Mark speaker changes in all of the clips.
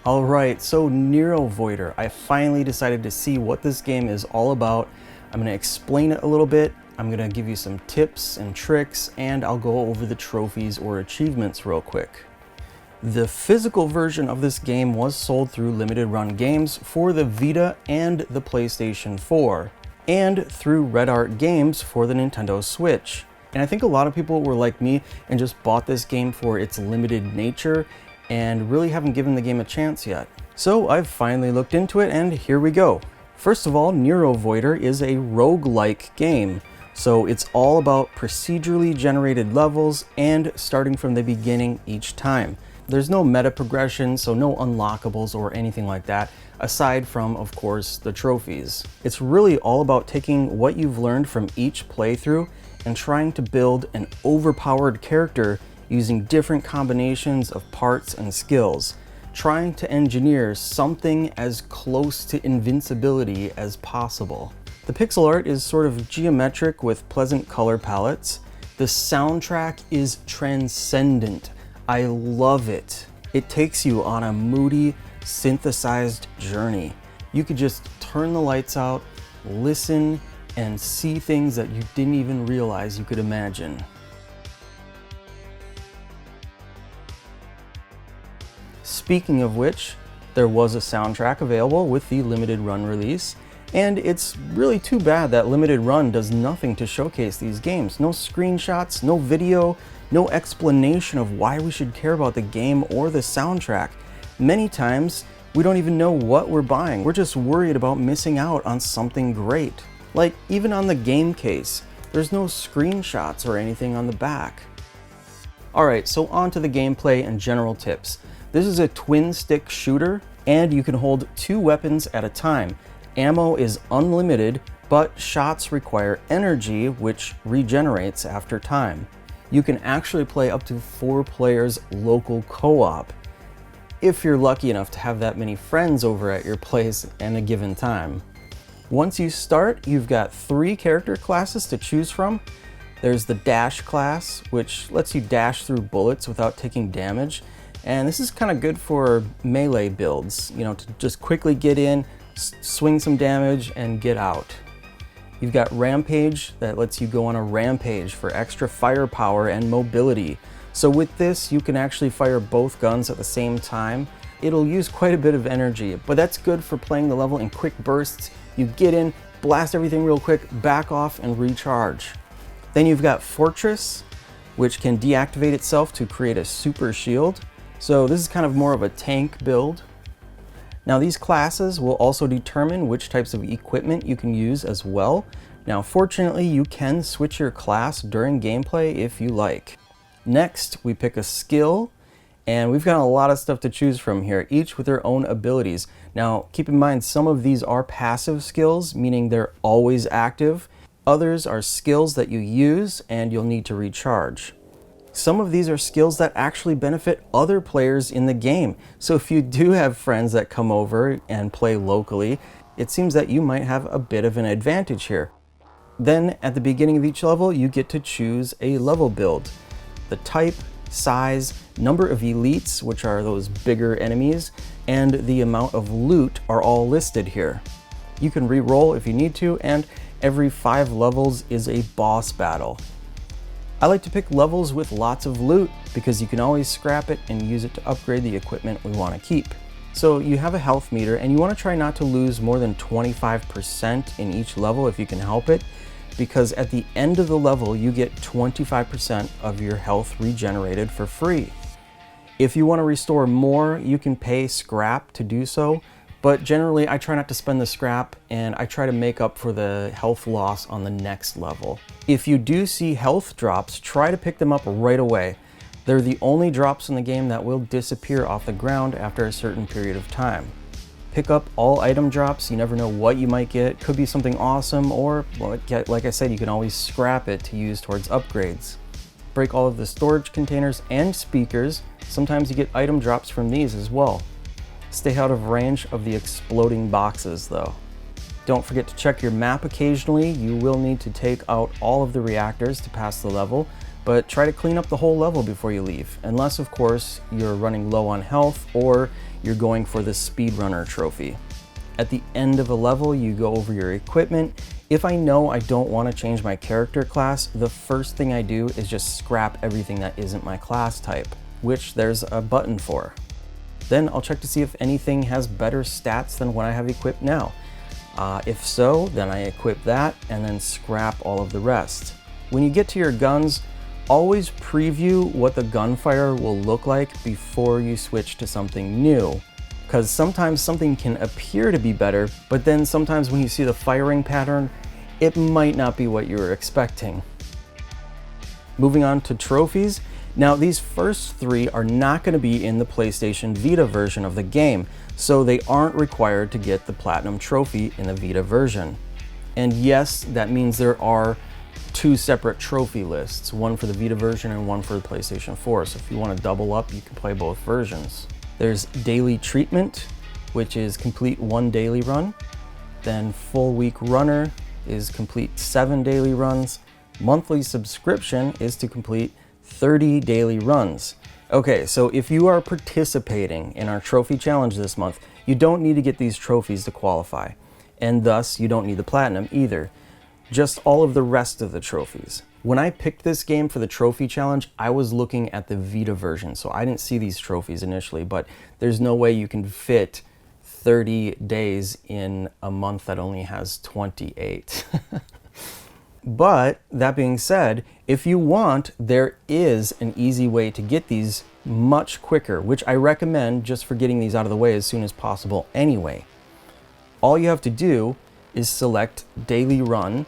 Speaker 1: Alright, so Neurovoider. I finally decided to see what this game is all about. I'm going to explain it a little bit, I'm going to give you some tips and tricks, and I'll go over the trophies or achievements real quick. The physical version of this game was sold through limited run games for the Vita and the PlayStation 4, and through Red Art Games for the Nintendo Switch. And I think a lot of people were like me and just bought this game for its limited nature and really haven't given the game a chance yet. So I've finally looked into it, and here we go. First of all, Neurovoider is a roguelike game. So it's all about procedurally generated levels and starting from the beginning each time. There's no meta progression, so no unlockables or anything like that, aside from, of course, the trophies. It's really all about taking what you've learned from each playthrough and trying to build an overpowered character using different combinations of parts and skills, trying to engineer something as close to invincibility as possible. The pixel art is sort of geometric with pleasant color palettes. The soundtrack is transcendent. I love it. It takes you on a moody, synthesized journey. You could just turn the lights out, listen, and see things that you didn't even realize you could imagine. Speaking of which, there was a soundtrack available with the limited run release, and it's really too bad that limited run does nothing to showcase these games. No screenshots, no video, no explanation of why we should care about the game or the soundtrack. Many times, we don't even know what we're buying. We're just worried about missing out on something great. Like, even on the game case, there's no screenshots or anything on the back. Alright, so on to the gameplay and general tips. This is a twin stick shooter, and you can hold 2 weapons at a time. Ammo is unlimited, but shots require energy, which regenerates after time. You can actually play up to 4 players local co-op, if you're lucky enough to have that many friends over at your place at a given time. Once you start, you've got 3 character classes to choose from. There's the Dash class, which lets you dash through bullets without taking damage. And this is kind of good for melee builds, you know, to just quickly get in, swing some damage, and get out. You've got Rampage that lets you go on a rampage for extra firepower and mobility. So with this, you can actually fire both guns at the same time. It'll use quite a bit of energy, but that's good for playing the level in quick bursts. You get in, blast everything real quick, back off, and recharge. Then you've got Fortress, which can deactivate itself to create a super shield. So this is kind of more of a tank build. Now these classes will also determine which types of equipment you can use as well. Now fortunately, you can switch your class during gameplay if you like. Next, we pick a skill, and we've got a lot of stuff to choose from here, each with their own abilities. Now keep in mind, some of these are passive skills, meaning they're always active. Others are skills that you use and you'll need to recharge. Some of these are skills that actually benefit other players in the game. So if you do have friends that come over and play locally, it seems that you might have a bit of an advantage here. Then at the beginning of each level, you get to choose a level build. The type, size, number of elites, which are those bigger enemies, and the amount of loot are all listed here. You can re-roll if you need to, and every 5 levels is a boss battle. I like to pick levels with lots of loot because you can always scrap it and use it to upgrade the equipment we want to keep. So you have a health meter, and you want to try not to lose more than 25% in each level if you can help it, because at the end of the level you get 25% of your health regenerated for free. If you want to restore more, you can pay scrap to do so, but generally I try not to spend the scrap, and I try to make up for the health loss on the next level. If you do see health drops, try to pick them up right away. They're the only drops in the game that will disappear off the ground after a certain period of time. Pick up all item drops, you never know what you might get. Could be something awesome, or like I said, you can always scrap it to use towards upgrades. Break all of the storage containers and speakers. Sometimes you get item drops from these as well. Stay out of range of the exploding boxes though. Don't forget to check your map occasionally. You will need to take out all of the reactors to pass the level, but try to clean up the whole level before you leave, unless of course you're running low on health or you're going for the speedrunner trophy. At the end of a level, you go over your equipment. If I know I don't want to change my character class, the first thing I do is just scrap everything that isn't my class type, which there's a button for. Then I'll check to see if anything has better stats than what I have equipped now. If so, then I equip that and then scrap all of the rest. When you get to your guns, always preview what the gunfire will look like before you switch to something new. Because sometimes something can appear to be better, but then sometimes when you see the firing pattern, it might not be what you were expecting. Moving on to trophies. Now these first three are not going to be in the PlayStation Vita version of the game, so they aren't required to get the Platinum trophy in the Vita version. And yes, that means there are two separate trophy lists, one for the Vita version and one for the PlayStation 4. So if you want to double up, you can play both versions. There's Daily Treatment, which is complete 1 daily run. Then Full Week Runner is complete 7 daily runs. Monthly Subscription is to complete 30 daily runs. Okay, so if you are participating in our trophy challenge this month, you don't need to get these trophies to qualify. And thus, you don't need the Platinum either. Just all of the rest of the trophies. When I picked this game for the trophy challenge, I was looking at the Vita version, so I didn't see these trophies initially, but there's no way you can fit 30 days in a month that only has 28. But that being said, if you want, there is an easy way to get these much quicker, which I recommend just for getting these out of the way as soon as possible anyway. All you have to do is select Daily Run,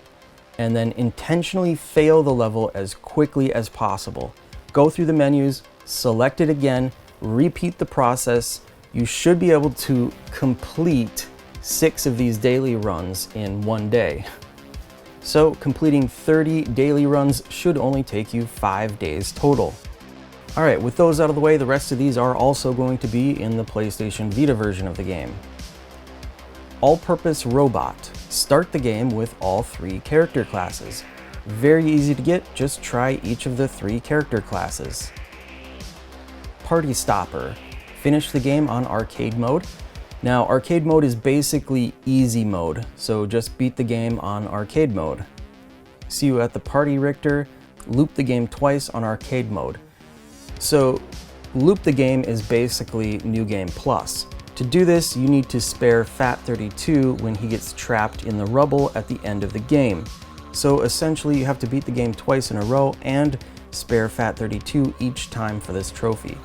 Speaker 1: and then intentionally fail the level as quickly as possible. Go through the menus, select it again, repeat the process. You should be able to complete 6 of these daily runs in 1 day. So completing 30 daily runs should only take you 5 days total. All right, with those out of the way, the rest of these are also going to be in the PlayStation Vita version of the game. All-Purpose Robot. Start the game with all 3 character classes. Very easy to get, just try each of the 3 character classes. Party Stopper. Finish the game on arcade mode. Now, arcade mode is basically easy mode, so just beat the game on arcade mode. See you at the Party Richter. Loop the game twice on arcade mode. So, loop the game is basically New Game Plus. To do this, you need to spare Fat32 when he gets trapped in the rubble at the end of the game. So essentially, you have to beat the game twice in a row and spare Fat32 each time for this trophy.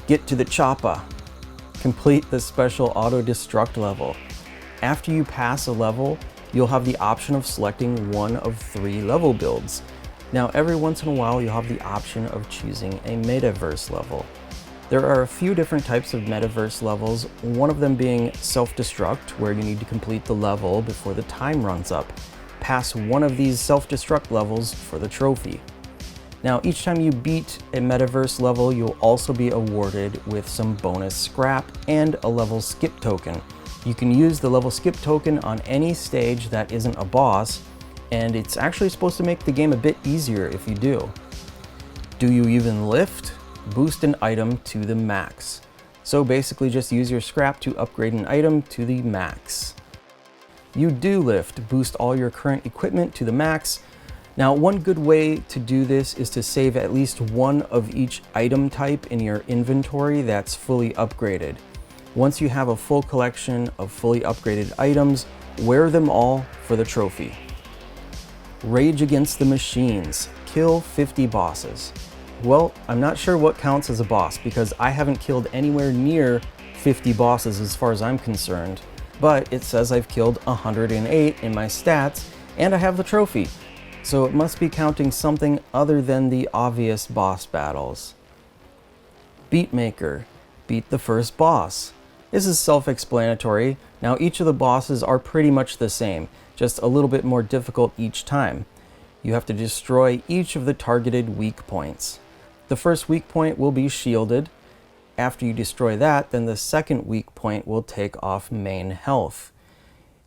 Speaker 1: Get to the choppa. Complete the special auto-destruct level. After you pass a level, you'll have the option of selecting one of 3 level builds. Now, every once in a while, you'll have the option of choosing a metaverse level. There are a few different types of metaverse levels, one of them being self-destruct, where you need to complete the level before the time runs up. Pass one of these self-destruct levels for the trophy. Now, each time you beat a metaverse level, you'll also be awarded with some bonus scrap and a level skip token. You can use the level skip token on any stage that isn't a boss, and it's actually supposed to make the game a bit easier if you do. Do you even lift? Boost an item to the max. So basically just use your scrap to upgrade an item to the max. You do lift, boost all your current equipment to the max. Now, one good way to do this is to save at least one of each item type in your inventory that's fully upgraded. Once you have a full collection of fully upgraded items, wear them all for the trophy. Rage Against the Machines. Kill 50 bosses. Well, I'm not sure what counts as a boss because I haven't killed anywhere near 50 bosses as far as I'm concerned, but it says I've killed 108 in my stats and I have the trophy, so it must be counting something other than the obvious boss battles. Beatmaker. Beat the first boss. This is self-explanatory. Now, each of the bosses are pretty much the same, just a little bit more difficult each time. You have to destroy each of the targeted weak points. The first weak point will be shielded. After you destroy that, then the second weak point will take off main health.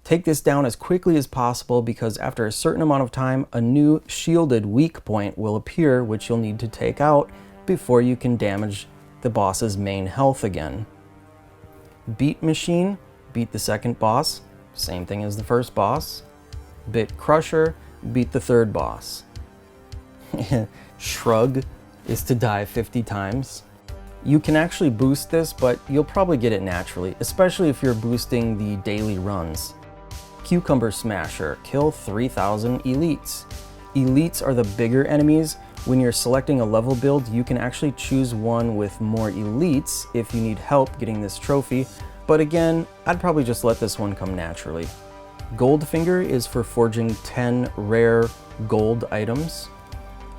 Speaker 1: Take this down as quickly as possible because after a certain amount of time, a new shielded weak point will appear, which you'll need to take out before you can damage the boss's main health again. Beat Machine, beat the second boss, same thing as the first boss. Bit Crusher, beat the third boss. Shrug is to die 50 times. You can actually boost this, but you'll probably get it naturally, especially if you're boosting the daily runs. Cucumber Smasher, kill 3,000 elites. Elites are the bigger enemies. When you're selecting a level build, you can actually choose one with more elites if you need help getting this trophy, but again, I'd probably just let this one come naturally. Goldfinger is for forging 10 rare gold items.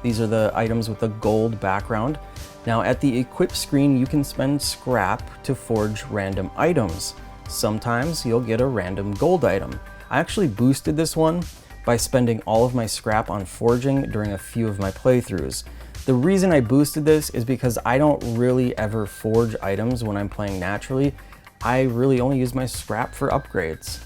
Speaker 1: These are the items with a gold background. Now at the equip screen, you can spend scrap to forge random items. Sometimes you'll get a random gold item. I actually boosted this one by spending all of my scrap on forging during a few of my playthroughs. The reason I boosted this is because I don't really ever forge items when I'm playing naturally. I really only use my scrap for upgrades.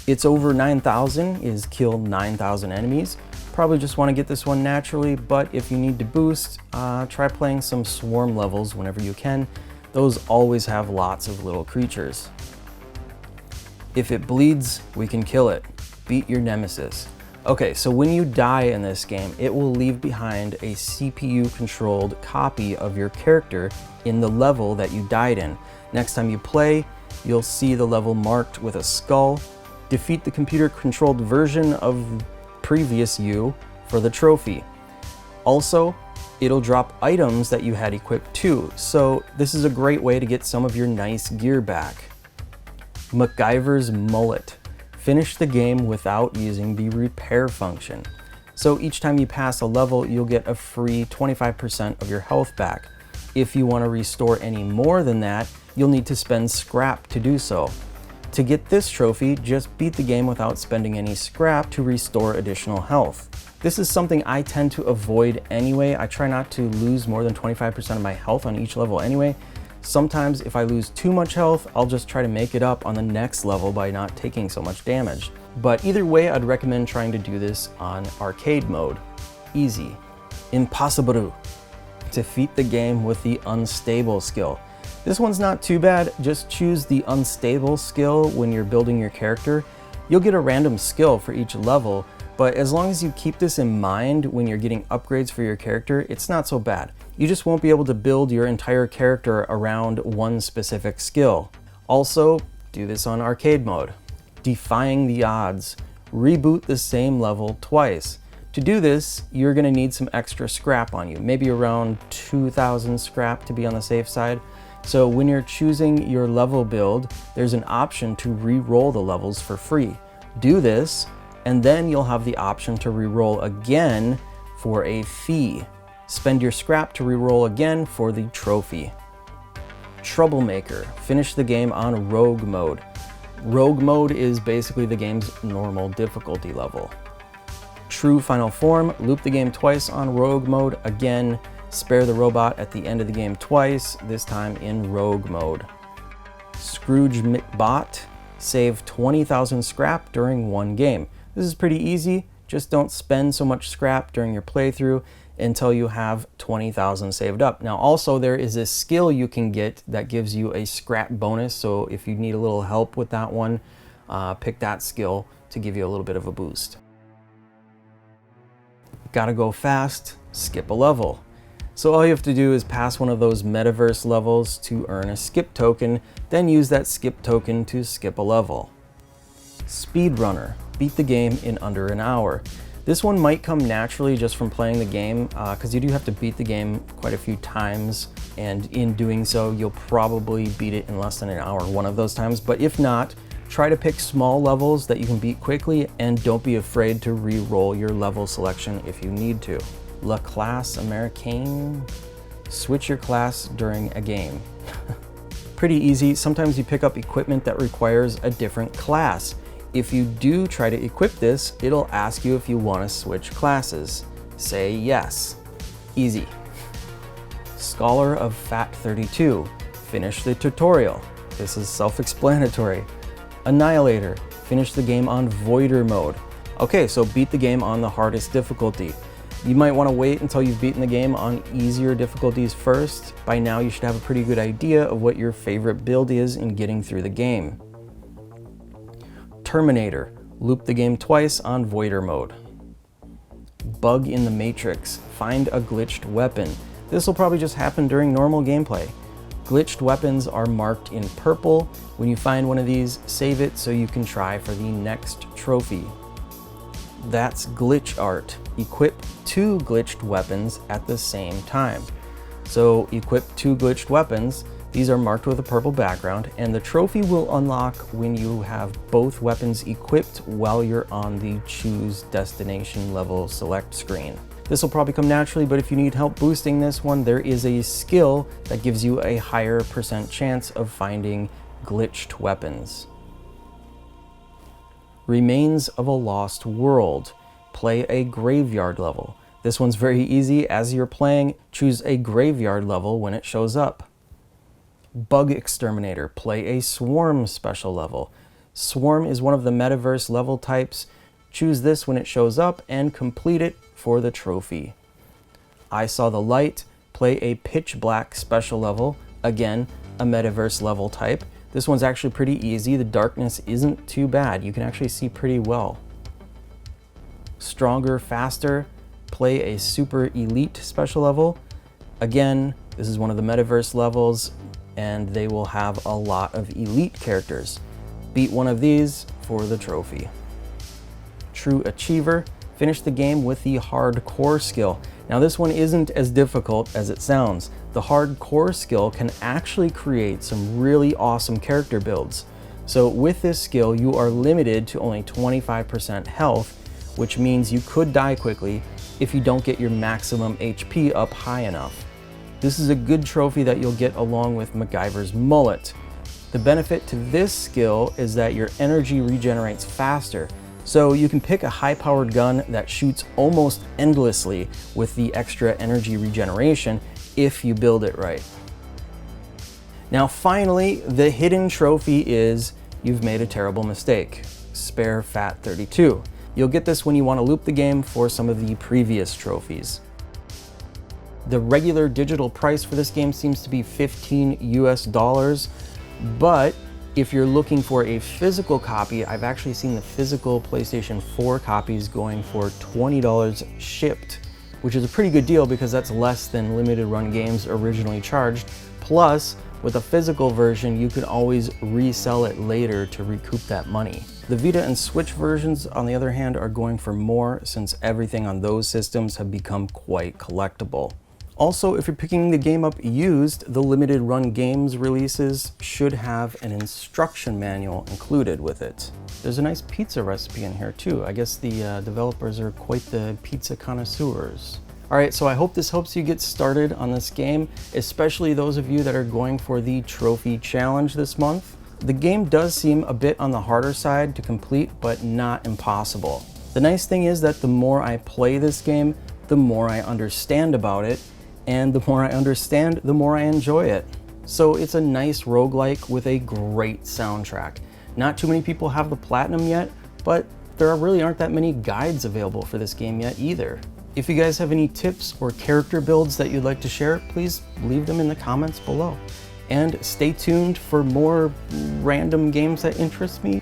Speaker 1: It's over 9,000 is kill 9,000 enemies. Probably just want to get this one naturally, but if you need to boost, try playing some swarm levels whenever you can. Those always have lots of little creatures. If it bleeds, we can kill it. Beat your nemesis. Okay, so when you die in this game, it will leave behind a CPU-controlled copy of your character in the level that you died in. Next time you play, you'll see the level marked with a skull. Defeat the computer-controlled version of previous you for the trophy. Also, it'll drop items that you had equipped too, so this is a great way to get some of your nice gear back. MacGyver's Mullet. Finish the game without using the repair function. So each time you pass a level, you'll get a free 25% of your health back. If you want to restore any more than that, you'll need to spend scrap to do so. To get this trophy, just beat the game without spending any scrap to restore additional health. This is something I tend to avoid anyway. I try not to lose more than 25% of my health on each level anyway. Sometimes if I lose too much health, I'll just try to make it up on the next level by not taking so much damage. But either way, I'd recommend trying to do this on arcade mode. Easy. Impossible. Defeat the game with the unstable skill. This one's not too bad. Just choose the unstable skill when you're building your character. You'll get a random skill for each level, but as long as you keep this in mind when you're getting upgrades for your character, it's not so bad. You just won't be able to build your entire character around one specific skill. Also, do this on arcade mode. Defying the odds. Reboot the same level twice. To do this, you're going to need some extra scrap on you, maybe around 2,000 scrap to be on the safe side. So when you're choosing your level build, there's an option to re-roll the levels for free. Do this, and then you'll have the option to re-roll again for a fee. Spend your scrap to re-roll again for the trophy. Troublemaker. Finish the game on Rogue mode. Rogue mode is basically the game's normal difficulty level. True Final Form. Loop the game twice on Rogue mode. Again, spare the robot at the end of the game twice, this time in Rogue mode. Scrooge McBot. Save 20,000 scrap during one game. This is pretty easy. Just don't spend so much scrap during your playthrough until you have 20,000 saved up. Now also there is a skill you can get that gives you a scrap bonus, so if you need a little help with that one, pick that skill to give you a little bit of a boost. Gotta go fast, skip a level. So all you have to do is pass one of those metaverse levels to earn a skip token, then use that skip token to skip a level. Speedrunner. Beat the game in under an hour. This one might come naturally just from playing the game, because you do have to beat the game quite a few times, and in doing so, you'll probably beat it in less than an hour one of those times. But if not, try to pick small levels that you can beat quickly, and don't be afraid to re-roll your level selection if you need to. La Classe Américaine. Switch your class during a game. Pretty easy. Sometimes you pick up equipment that requires a different class. If you do try to equip this, it'll ask you if you want to switch classes. Say yes. Easy. Scholar of Fat 32. Finish the tutorial. This is self-explanatory. Annihilator. Finish the game on Voider mode. Okay, so beat the game on the hardest difficulty. You might want to wait until you've beaten the game on easier difficulties first. By now you should have a pretty good idea of what your favorite build is in getting through the game. Terminator. Loop the game twice on Voider mode. Bug in the Matrix. Find a glitched weapon. This will probably just happen during normal gameplay. Glitched weapons are marked in purple. When you find one of these, save it so you can try for the next trophy. That's glitch art. Equip 2 glitched weapons at the same time. So equip 2 glitched weapons. These are marked with a purple background, and the trophy will unlock when you have both weapons equipped while you're on the choose destination level select screen. This will probably come naturally, but if you need help boosting this one, there is a skill that gives you a higher % chance of finding glitched weapons. Remains of a Lost World. Play a graveyard level. This one's very easy. As you're playing, choose a graveyard level when it shows up. Bug Exterminator. Play a Swarm special level. Swarm is one of the metaverse level types. Choose this when it shows up and complete it for the trophy. I Saw the Light. Play a Pitch Black special level. Again, a metaverse level type. This one's actually pretty easy. The darkness isn't too bad. You can actually see pretty well. Stronger, Faster. Play a Super Elite special level. Again, this is one of the metaverse levels, and they will have a lot of elite characters. Beat one of these for the trophy. True Achiever. Finish the game with the Hardcore skill. Now this one isn't as difficult as it sounds. The Hardcore skill can actually create some really awesome character builds. So with this skill, you are limited to only 25% health, which means you could die quickly if you don't get your maximum HP up high enough. This is a good trophy that you'll get along with MacGyver's mullet. The benefit to this skill is that your energy regenerates faster. So you can pick a high-powered gun that shoots almost endlessly with the extra energy regeneration if you build it right. Now finally, the hidden trophy is You've Made a Terrible Mistake. Spare Fat 32. You'll get this when you want to loop the game for some of the previous trophies. The regular digital price for this game seems to be $15 US, but if you're looking for a physical copy, I've actually seen the physical PlayStation 4 copies going for $20 shipped, which is a pretty good deal because that's less than limited run games originally charged. Plus, with a physical version, you can always resell it later to recoup that money. The Vita and Switch versions, on the other hand, are going for more since everything on those systems have become quite collectible. Also, if you're picking the game up used, the limited run games releases should have an instruction manual included with it. There's a nice pizza recipe in here too. I guess the developers are quite the pizza connoisseurs. Alright, so I hope this helps you get started on this game, especially those of you that are going for the trophy challenge this month. The game does seem a bit on the harder side to complete, but not impossible. The nice thing is that the more I play this game, the more I understand about it, and the more I understand, the more I enjoy it. So it's a nice roguelike with a great soundtrack. Not too many people have the platinum yet, but there really aren't that many guides available for this game yet either. If you guys have any tips or character builds that you'd like to share, please leave them in the comments below. And stay tuned for more random games that interest me.